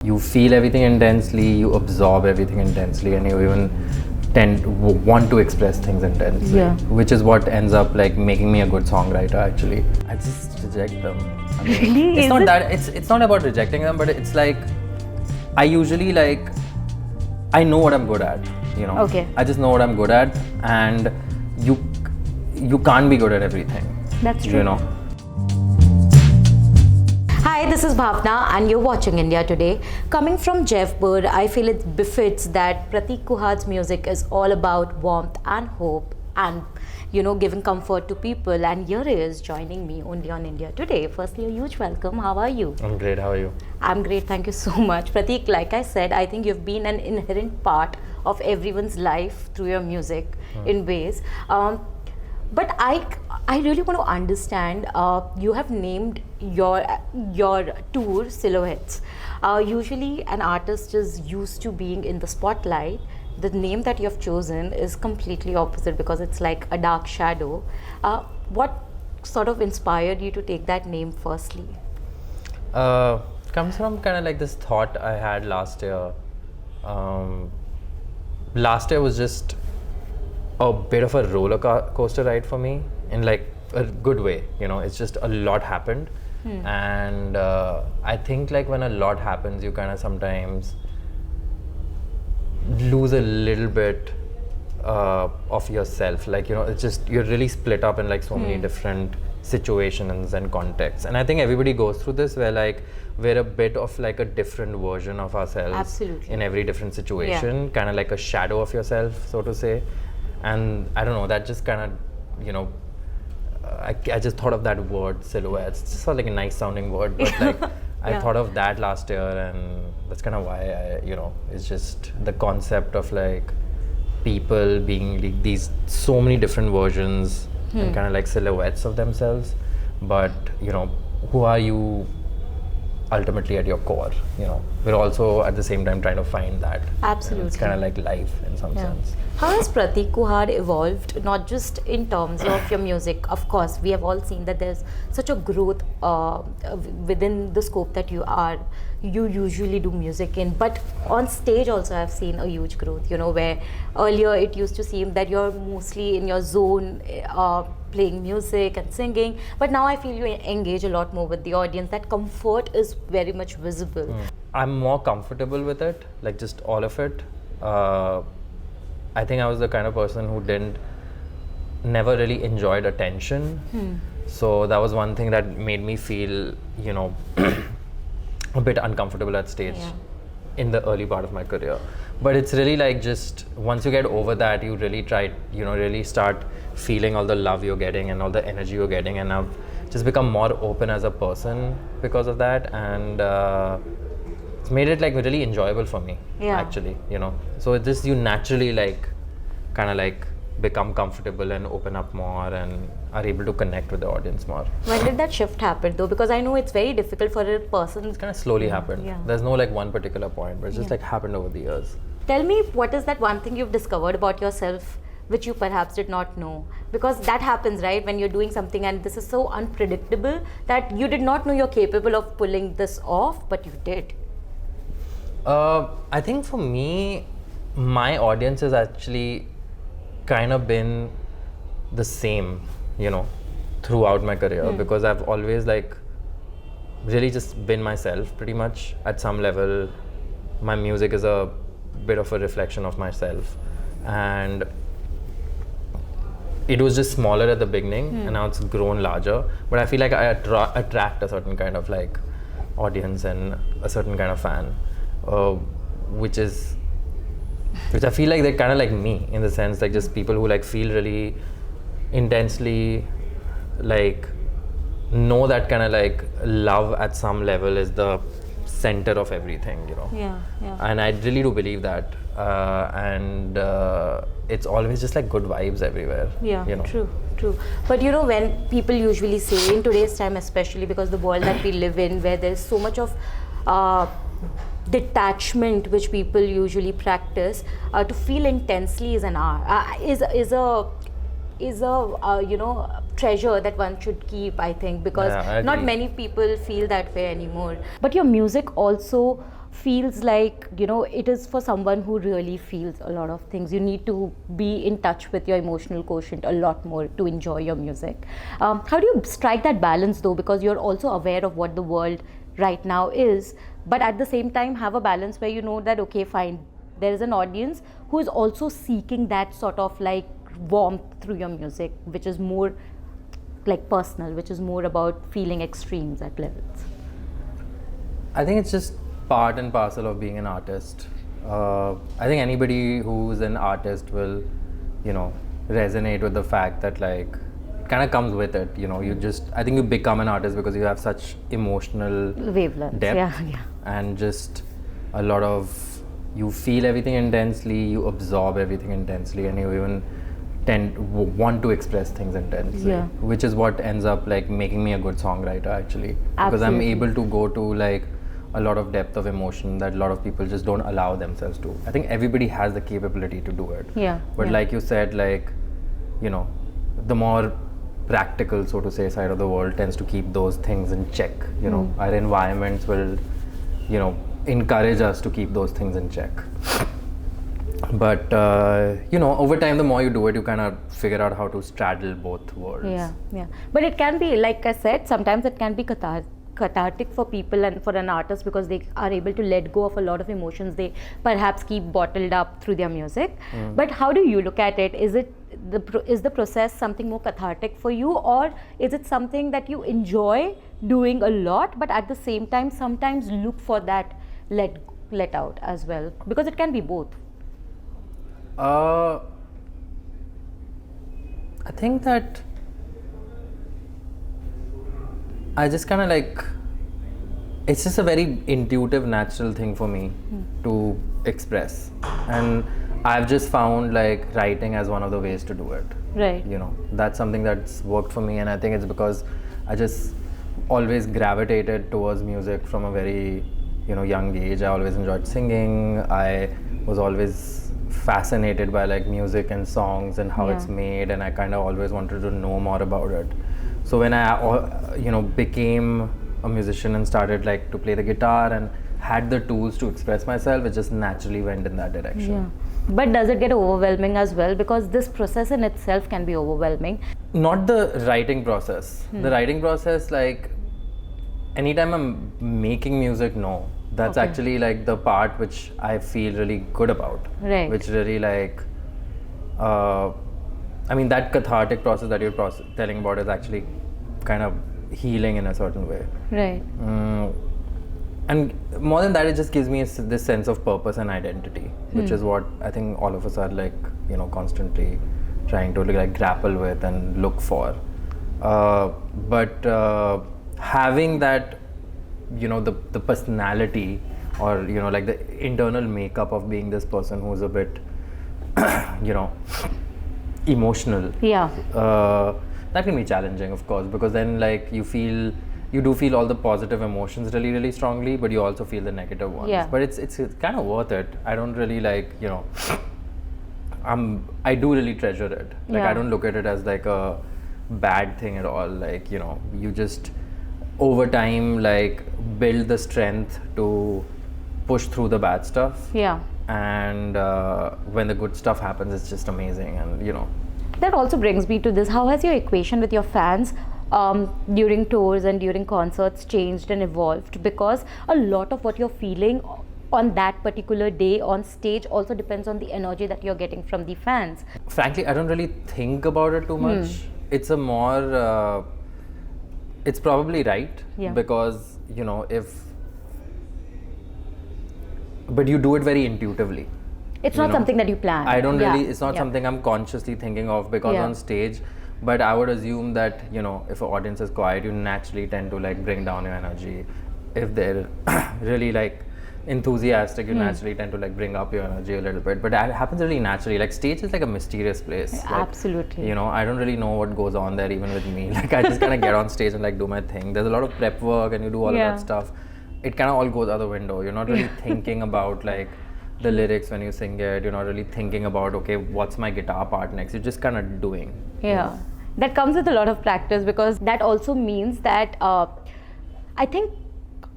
You feel everything intensely, you absorb everything intensely, and you even want to express things intensely. Yeah. Which is what ends up like making me a good songwriter. Actually, I just reject them. I mean, Really? It's Is not it- that. It's not about rejecting them, but it's like I usually like I know what I'm good at. You know. Okay. I just know what I'm good at, and you can't be good at everything. That's true. You know. Hi, this is Bhavna and you're watching India Today. Coming from Jaipur, I feel it befits that Prateek Kuhad's music is all about warmth and hope and giving comfort to people, and here he is joining me only on India Today. Firstly, a huge welcome. How are you? I'm great. How are you? I'm great, thank you so much. Prateek, like I said, I think you've been an inherent part of everyone's life through your music in ways. But I really want to understand, you have named your tour Silhouettes. Usually an artist is used to being in the spotlight. The name that you have chosen is completely opposite because it's like a dark shadow. What sort of inspired you to take that name firstly? Comes from kind of like this thought I had last year. Last year was just a bit of a roller coaster ride for me in like a good way. It's just a lot happened, and I think like when a lot happens, you kind of sometimes lose a little bit of yourself. Like it's just you're really split up in like so many different situations and contexts, and I think everybody goes through this where like we're a bit of like a different version of ourselves. Absolutely. In every different situation, kind of like a shadow of yourself, so to say. And I don't know, that just kind of I just thought of that word silhouettes. It's just like a nice sounding word, but like I thought of that last year, and that's kind of why it's just the concept of like people being like these so many different versions and kind of like silhouettes of themselves, but who are you ultimately at your core? We're also at the same time trying to find that. Absolutely. It's kind of like life in some sense. How has Prateek Kuhad evolved, not just in terms of your music? Of course, we have all seen that there's such a growth within the scope that you usually do music in, but on stage also I've seen a huge growth, where earlier it used to seem that you're mostly in your zone, playing music and singing, but now I feel you engage a lot more with the audience. That comfort is very much visible. I'm more comfortable with it, like just all of it. I think I was the kind of person who never really enjoyed attention. So that was one thing that made me feel, a bit uncomfortable at stage in the early part of my career. But it's really like just once you get over that, you really really start feeling all the love you're getting and all the energy you're getting, and I've just become more open as a person because of that, and it's made it like really enjoyable for me actually. So it's just you naturally like kind of like become comfortable and open up more and are able to connect with the audience more. When did that shift happen though? Because I know it's very difficult for a person. It's kind of slowly happened. Yeah. There's no like one particular point, but it's just like happened over the years. Tell me, what is that one thing you've discovered about yourself which you perhaps did not know? Because that happens, right? When you're doing something and this is so unpredictable that you did not know you're capable of pulling this off, but you did. I think for me, my audience has actually kind of been the same, throughout my career, because I've always like really just been myself pretty much at some level. My music is a bit of a reflection of myself, and it was just smaller at the beginning and now it's grown larger, but I feel like I attract a certain kind of like audience and a certain kind of fan, which I feel like they're kind of like me in the sense like just people who like feel really intensely, like know that kind of like love at some level is the center of everything, and I really do believe that, and it's always just like good vibes everywhere. True. But when people usually say in today's time, especially because the world that we live in, where there's so much of detachment which people usually practice, to feel intensely is an art, is a treasure that one should keep, I think, because not many people feel that way anymore. But your music also feels like, you know, it is for someone who really feels a lot of things. You need to be in touch with your emotional quotient a lot more to enjoy your music. How do you strike that balance though, because you're also aware of what the world right now is, but at the same time have a balance where you know that, okay, fine, there is an audience who is also seeking that sort of like warmth through your music, which is more like personal, which is more about feeling extremes at levels? I think it's just part and parcel of being an artist. I think anybody who's an artist will, you know, resonate with the fact that like it kind of comes with it. You know, you just, I think you become an artist because you have such emotional Wavelengths, depth, yeah. and just a lot of, you feel everything intensely, you absorb everything intensely, and you even want to express things intensely, Yeah. which is what ends up like making me a good songwriter actually, because I'm Absolutely. able to go to like a lot of depth of emotion that a lot of people just don't allow themselves to. I think everybody has the capability to do it, Yeah, but yeah. like you said, like, you know, the more practical, so to say, side of the world tends to keep those things in check. You know, our environments will, you know, encourage us to keep those things in check. But you know, over time, the more you do it, you kind of figure out how to straddle both worlds. Yeah. But it can be, like I said, sometimes it can be cathartic for people and for an artist, because they are able to let go of a lot of emotions they perhaps keep bottled up through their music. But how do you look at it? Is the process something more cathartic for you, or is it something that you enjoy doing a lot, but at the same time sometimes look for that let out as well? Because it can be both. I think that I just kind of like, it's just a very intuitive, natural thing for me to express, and I've just found like writing as one of the ways to do it. Right. You know, that's something that's worked for me, and I think it's because I just always gravitated towards music from a very, you know, young age. I always enjoyed singing. I was always fascinated by like music and songs and how it's made, and I kind of always wanted to know more about it. So when I, you know, became a musician and started like to play the guitar and had the tools to express myself, it just naturally went in that direction. Yeah. But does it get overwhelming as well? Because this process in itself can be overwhelming. Not the writing process. The writing process, like, anytime I'm making music, no. That's actually like the part which I feel really good about. Right. Which really like, I mean, that cathartic process that you're telling about is actually kind of healing in a certain way. Right. And more than that, it just gives me this sense of purpose and identity, which is what I think all of us are like, you know, constantly trying to like grapple with and look for. But having that, you know, the personality, or, you know, like the internal makeup of being this person who's a bit, you know, emotional. Yeah. That can be challenging, of course, because then like you do feel all the positive emotions really, really strongly, but you also feel the negative ones. Yeah. But it's kind of worth it. I don't really like, you know, I do really treasure it. Like, Yeah. I don't look at it as like a bad thing at all. Like, you know, you just over time like build the strength to push through the bad stuff. Yeah. And when the good stuff happens, it's just amazing. And, you know, That also brings me to this. How has your equation with your fans during tours and during concerts changed and evolved? Because a lot of what you're feeling on that particular day on stage also depends on the energy that you're getting from the fans. frankly, I don't really think about it too much. It's a more, it's probably right. Yeah. Because, you know, but you do it very intuitively. It's You not know, something that you plan. I don't Yeah. really, it's not Yeah. something I'm consciously thinking of, because Yeah. on stage, but I would assume that, you know, if an audience is quiet, you naturally tend to like bring down your energy. If they're really like enthusiastic, you naturally tend to like bring up your energy a little bit. But that happens really naturally. Like, stage is like a mysterious place. Like, Absolutely. You know, I don't really know what goes on there even with me. Like, I just kind of get on stage and like do my thing. There's a lot of prep work and you do all of Yeah. that stuff. It kind of all goes out the window. You're not really thinking about like the lyrics when you sing it. You're not really thinking about, okay, what's my guitar part next. You're just kind of doing. Yeah, that comes with a lot of practice, because that also means that I think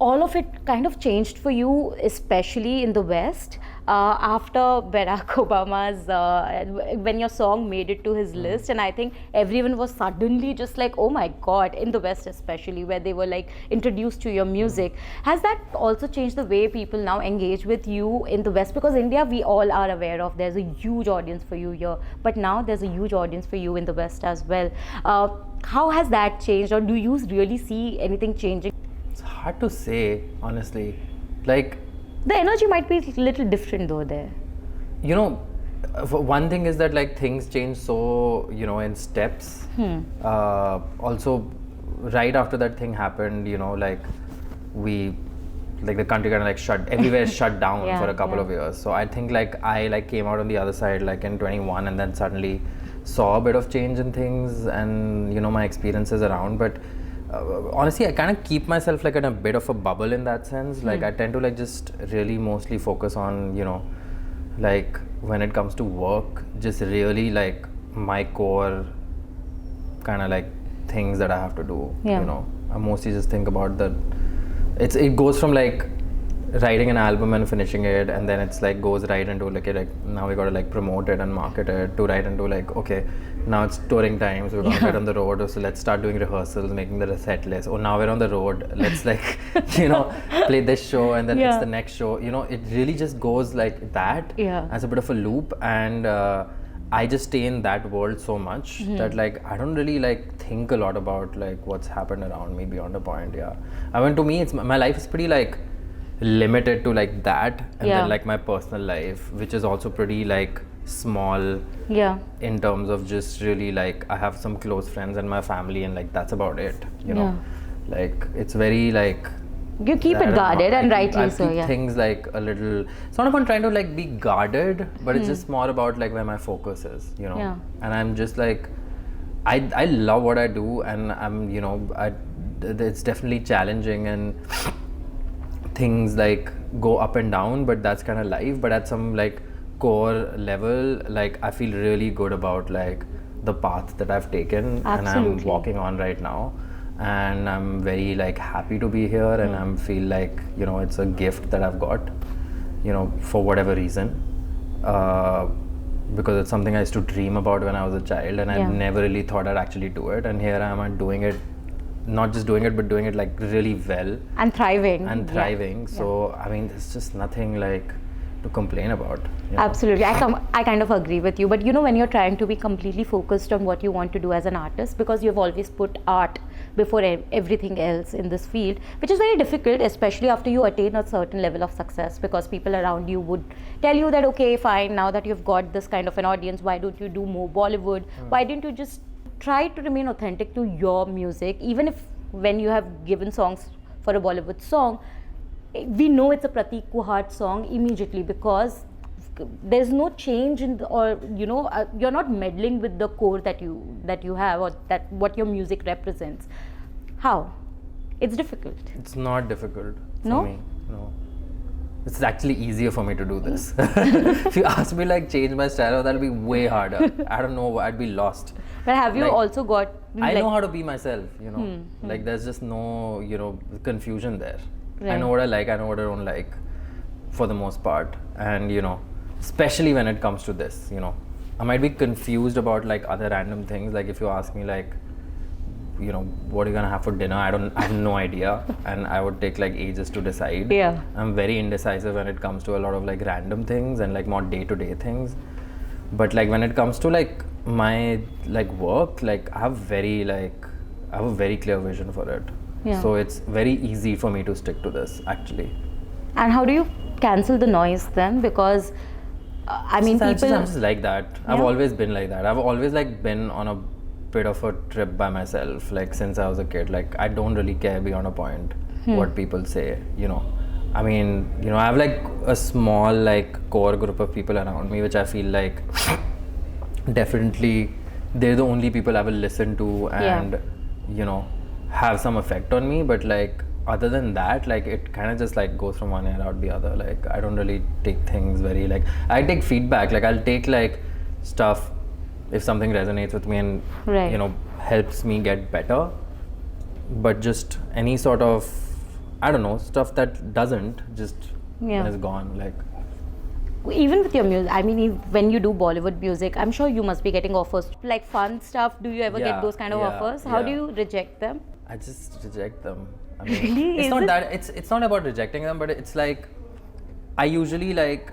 all of it kind of changed for you, especially in the West, after Barack Obama's, when your song made it to his list, and I think everyone was suddenly just like, oh my God, in the West especially, where they were like introduced to your music. Has that also changed the way people now engage with you in the West? Because India, we all are aware of, there's a huge audience for you here, but now there's a huge audience for you in the West as well. How has that changed, or do you really see anything changing? It's hard to say, honestly. Like, The energy might be a little different though there. you know, one thing is that like things change so, you know, in steps. Also, right after that thing happened, you know, like the country kind of like everywhere shut down Yeah, for a couple yeah. of years. So I think like I like came out on the other side like in 21, and then suddenly saw a bit of change in things and, you know, my experiences around. But honestly, I kind of keep myself like in a bit of a bubble in that sense. Like I tend to like just really mostly focus on, you know, like when it comes to work, just really like my core kind of like things that I have to do. Yeah. You know, I mostly just think about the. It goes from like writing an album and finishing it, and then it's like goes right into like now we got to like promote it and market it, to right into like, okay, now it's touring time, so we're gonna get on the road, so let's start doing rehearsals, making the set list. Oh, now we're on the road, let's like you know, play this show, and then Yeah. it's the next show. You know, it really just goes like that, Yeah. as a bit of a loop. And I just stay in that world so much that like I don't really like think a lot about like what's happened around me beyond a point. Yeah, I mean, to me, it's my life is pretty like limited to like that, and Yeah. then like my personal life, which is also pretty like small Yeah. in terms of just really like I have some close friends and my family, and like that's about it, you know. Like it's very like You keep I it don't know, guarded, and rightly I so, keep yeah. things like a little, it's not about trying to like be guarded, but it's just more about like where my focus is, you know. Yeah. And I'm just like I love what I do, and I'm, you know, it's definitely challenging, and things like go up and down, but that's kind of life. But at some like core level, like I feel really good about like the path that I've taken and I'm Absolutely. walking on right now, and I'm very like happy to be here, and I feel like, you know, it's a gift that I've got, you know, for whatever reason, because it's something I used to dream about when I was a child, and I Yeah. never really thought I'd actually do it, and here I am doing it, not just doing it, but doing it like really well And thriving. and Yeah. thriving. So I mean, there's just nothing like to complain about, you know? Absolutely. I kind of agree with you. But you know, when you're trying to be completely focused on what you want to do as an artist, because you've always put art before everything else in this field, which is very difficult, especially after you attain a certain level of success, because people around you would tell you that, okay, fine, now that you've got this kind of an audience, why don't you do more Bollywood? Why didn't you just try to remain authentic to your music, even if when you have given songs for a Bollywood song, we know it's a Prateek Kuhad song immediately, because there's no change in or you know, you're not meddling with the core that you have, or that what your music represents. How? It's difficult. It's not difficult for No? me. No. It's actually easier for me to do this. If you ask me like change my style, that'll be way harder. I don't know, I'd be lost. But have you Like, also got I like, know how to be myself, you know. Like there's just no, you know, confusion there. I Right. know what I like, I know what I don't like, for the most part. And you know, especially when it comes to this, you know, I might be confused about like other random things. Like if you ask me like, you know, what are you gonna have for dinner? I have no idea, and I would take like ages to decide. Yeah. I'm very indecisive when it comes to a lot of like random things and like more day-to-day things. But like when it comes to like my like work, like I have a very clear vision for it. Yeah. So it's very easy for me to stick to this, actually. and how do you cancel the noise then? Because I mean, I'm people just like that. I've Yeah. always been like that. I've always like been on a bit of a trip by myself, like since I was a kid. Like I don't really care beyond a point what people say, you know. I mean, you know, I have like a small like core group of people around me, which I feel like definitely they're the only people I will listen to and you know, have some effect on me. But like other than that, like it kind of just like goes from one ear out the other. Like I don't really take things very like, I take feedback, like I'll take like stuff if something resonates with me and Right. you know, helps me get better. But just any sort of I don't know, stuff that doesn't just Yeah. is gone. Like, Even with your music, I mean, when you do Bollywood music, I'm sure you must be getting offers like fun stuff. Do you ever get Yeah, those kind of yeah, offers? How do yeah. you reject them? I just reject them. I mean, Really? it's Is not it? that it's not about rejecting them, but it's like I usually like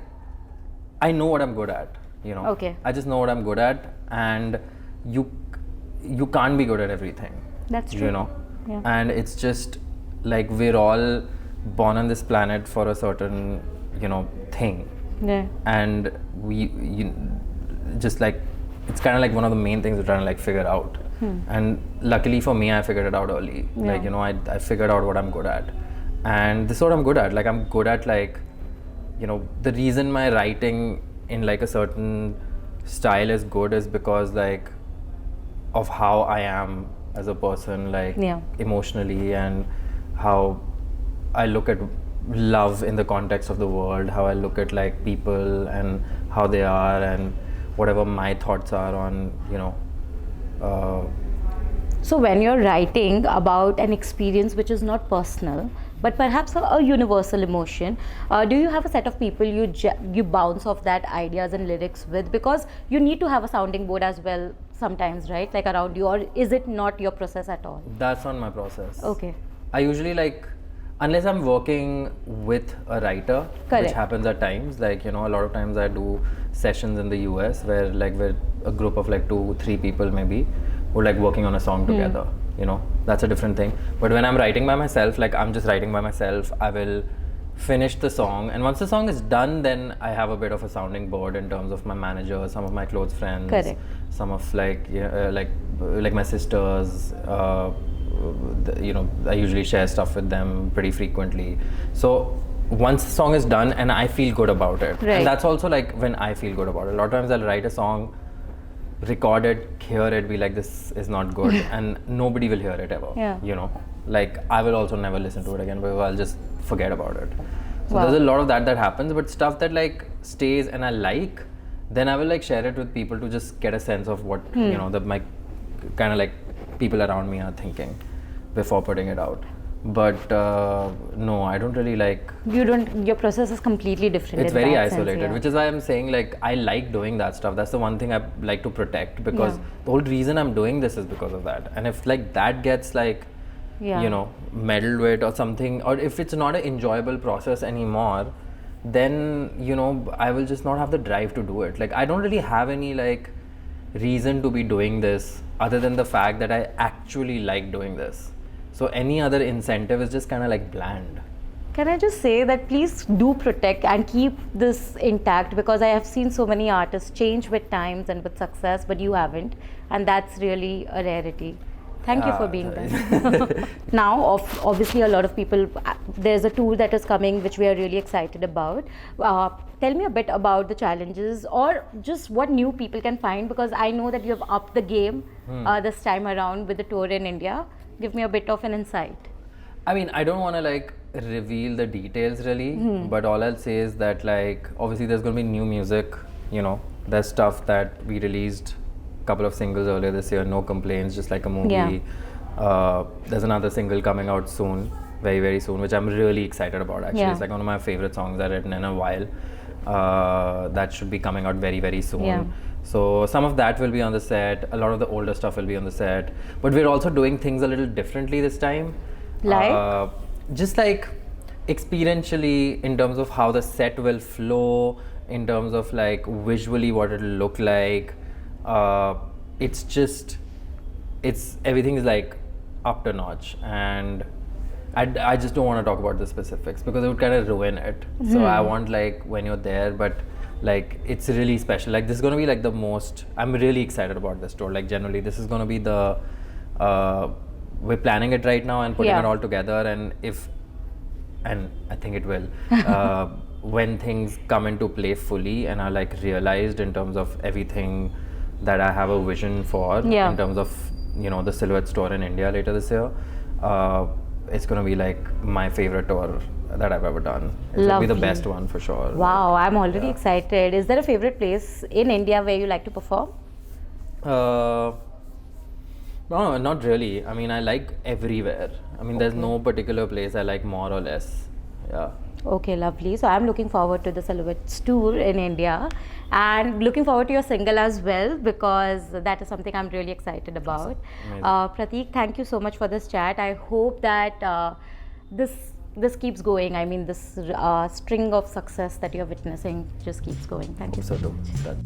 I know what I'm good at, you know. Okay. I just know what I'm good at, and you can't be good at everything. That's true. You know. Yeah. And it's just like we're all born on this planet for a certain, you know, thing. Yeah. And just like it's kind of like one of the main things we're trying to like figure out. And luckily for me, I figured it out early. Yeah. Like, you know, I figured out what I'm good at, and this is what I'm good at. Like, I'm good at like, you know, the reason my writing in like a certain style is good is because like of how I am as a person, like Yeah. emotionally, and how I look at love in the context of the world, how I look at like people and how they are, and whatever my thoughts are on, you know. So when you're writing about an experience which is not personal, but perhaps a universal emotion, do you have a set of people you bounce off that ideas and lyrics with? Because you need to have a sounding board as well sometimes, right? Like around you, or is it not your process at all? That's not my process. Okay. I usually like, unless I'm working with a writer, Correct. which happens at times, like, you know, a lot of times I do sessions in the US where like we're a group of like 2-3 people maybe who are like working on a song together, you know, that's a different thing. But when I'm writing by myself, like I'm just writing by myself, I will finish the song, and once the song is done, then I have a bit of a sounding board in terms of my manager, some of my close friends, Correct. some of like like my sisters, you know, I usually share stuff with them pretty frequently. So once the song is done and I feel good about it, Right. and that's also like when I feel good about it. A lot of times I'll write a song, record it, hear it, be like, this is not good, and nobody will hear it ever. Yeah. You know, like I will also never listen to it again because I'll just forget about it. So Wow. there's a lot of that happens, but stuff that like stays and I like, then I will like share it with people to just get a sense of what you know, my kind of like people around me are thinking before putting it out. But no, I don't really like. Your process is completely different. It's in very that sense, isolated, yeah. which is why I'm saying like I like doing that stuff. That's the one thing I like to protect, because Yeah. the whole reason I'm doing this is because of that. And if like that gets like, Yeah. you know, meddled with or something, or if it's not an enjoyable process anymore, then, you know, I will just not have the drive to do it. Like I don't really have any like reason to be doing this other than the fact that I actually like doing this. So any other incentive is just kind of like bland. Can I just say that please do protect and keep this intact, because I have seen so many artists change with times and with success, but you haven't, and that's really a rarity. Thank you for being there. Now, obviously, a lot of people, there's a tour that is coming which we are really excited about. Tell me a bit about the challenges, or just what new people can find, because I know that you have upped the game this time around with the tour in India. Give me a bit of an insight. I mean, I don't want to like reveal the details really, but all I'll say is that like obviously there's going to be new music, you know, there's stuff that we released a couple of singles earlier this year, No Complaints, just like a movie. Yeah. There's another single coming out soon, very, very soon, which I'm really excited about actually. Yeah. It's like one of my favorite songs I've written in a while. That should be coming out very, very soon. Yeah. So some of that will be on the set, a lot of the older stuff will be on the set, but we're also doing things a little differently this time. Like? Just like experientially, in terms of how the set will flow, in terms of like visually what it'll look like. It's just, everything is like up to notch, and I just don't want to talk about the specifics because it would kind of ruin it. So I want like when you're there, but like it's really special. Like this is going to be like the most, I'm really excited about this tour. Like generally this is going to be the, we're planning it right now and putting Yeah. it all together, and I think it will, when things come into play fully and are like realized in terms of everything that I have a vision for, Yeah. in terms of, you know, the Silhouette store in India later this year, it's going to be like my favorite tour that I've ever done. It's going to be the Lovely. best one for sure. Wow, I'm already Yeah. excited. Is there a favorite place in India where you like to perform? No, not really. I mean, I like everywhere. I mean, there's no particular place I like more or less. Yeah. Okay, lovely. So I'm looking forward to the Silhouettes tour in India and looking forward to your single as well, because that is something I'm really excited about. Amazing. Prateek, thank you so much for this chat. I hope that this keeps going. I mean, this string of success that you're witnessing just keeps going. Thank you so So, much. that.